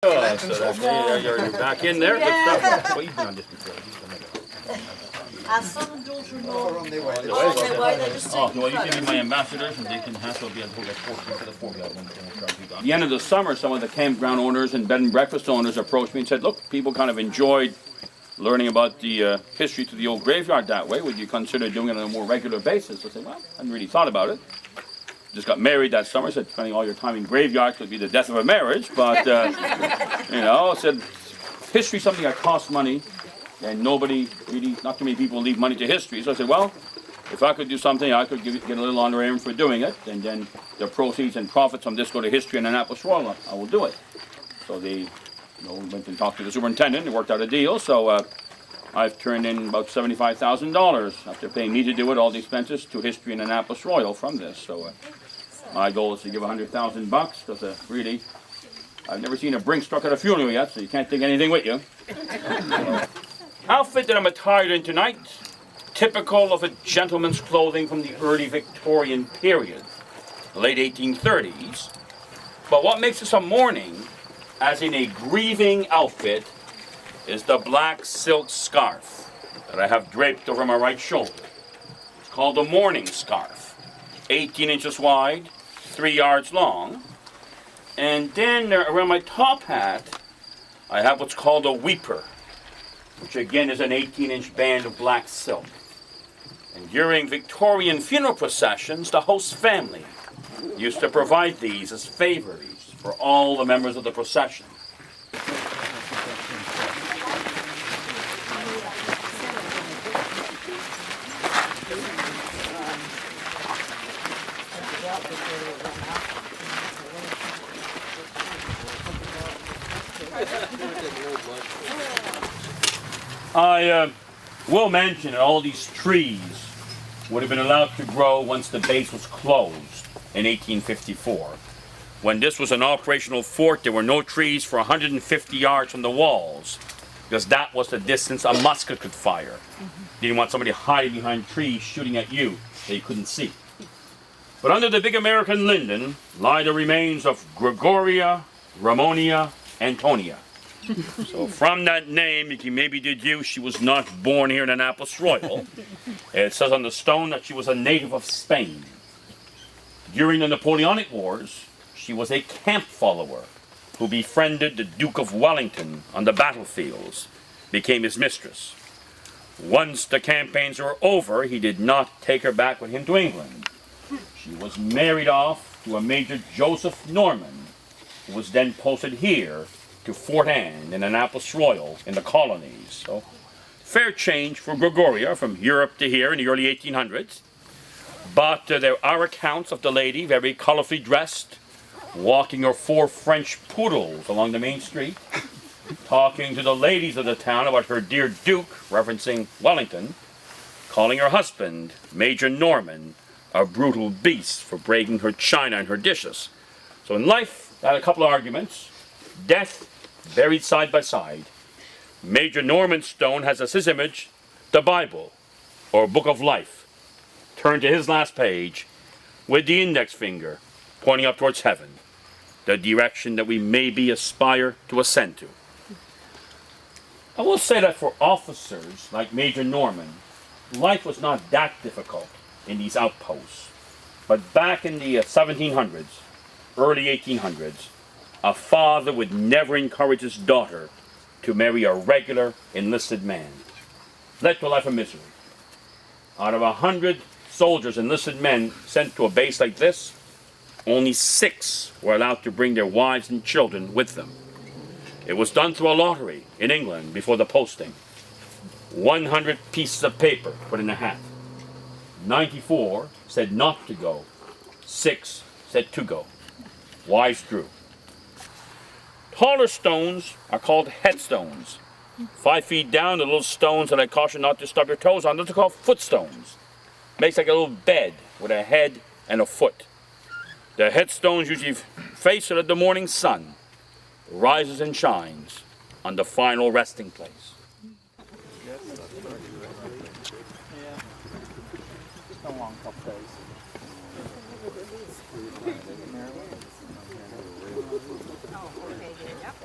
Oh, so that's, you're back in there. Good stuff. Well, you've been on this before. Our son and daughter-in-law on their way. are on their way. They're just Oh, taking well, you photos. can be my ambassadors, and they can hassle be able to get 14 for the 40 out At the end of the summer, some of the campground owners and bed and breakfast owners approached me and said, look, people kind of enjoyed learning about the history to the old graveyard that way. Would you consider doing it on a more regular basis? I said, well, I hadn't really thought about it. Just got married that summer. I said, spending all your time in graveyards could be the death of a marriage. But, you know, I said, history is something that costs money. And nobody, really, not too many people leave money to history. So I said, well, if I could do something, I could get a little honorarium for doing it. And then the proceeds and profits from this go to history and Annapolis Royal. I will do it. So they went and talked to the superintendent and worked out a deal. So I've turned in about $75,000 after paying me to do it, all the expenses, to history and Annapolis Royal from this. So my goal is to give $100,000 because really, I've never seen a brink struck at a funeral yet, so you can't take anything with you. Outfit that I'm attired in tonight, typical of a gentleman's clothing from the early Victorian period, the late 1830s. But what makes this a mourning, as in a grieving outfit, is the black silk scarf that I have draped over my right shoulder. It's called a mourning scarf, 18 inches wide, 3 yards long. And then around my top hat, I have what's called a weeper, which again is an 18-inch band of black silk. And during Victorian funeral processions, the host family used to provide these as favors for all the members of the procession. I will mention that all these trees would have been allowed to grow once the base was closed in 1854. When this was an operational fort, there were no trees for 150 yards from the walls, because that was the distance a musket could fire. Didn't want somebody hiding behind trees shooting at you that you couldn't see. But under the big American linden lie the remains of Gregoria, Ramonia, Antonia. So from that name, you can maybe deduce she was not born here in Annapolis Royal. It says on the stone that she was a native of Spain. During the Napoleonic Wars, she was a camp follower who befriended the Duke of Wellington on the battlefields, became his mistress. Once the campaigns were over, he did not take her back with him to England. She was married off to a Major Joseph Norman, who was then posted here to Fort Anne in Annapolis Royal in the colonies. So, fair change for Gregoria from Europe to here in the early 1800s. But there are accounts of the lady very colorfully dressed, walking her 4 French poodles along the main street, talking to the ladies of the town about her dear Duke, referencing Wellington, calling her husband, Major Norman, a brutal beast for breaking her china and her dishes. So in life, I had a couple of arguments. Death buried side by side. Major Norman's stone has as his image the Bible, or Book of Life. Turn to his last page with the index finger pointing up towards heaven, the direction that we maybe aspire to ascend to. I will say that for officers like Major Norman, life was not that difficult in these outposts. But back in the 1700s, early 1800s, a father would never encourage his daughter to marry a regular enlisted man. Led to a life of misery. Out of 100 soldiers, enlisted men sent to a base like this, only 6 were allowed to bring their wives and children with them. It was done through a lottery in England before the posting. 100 pieces of paper put in a hat. 94 said not to go. 6 said to go. Wives drew. Taller stones are called headstones. 5 feet down, the little stones that I caution not to stub your toes on, those are called footstones. Makes like a little bed with a head and a foot. The headstones usually face so that the morning sun rises and shines on the final resting place. a long couple days. Oh, okay, then, yep.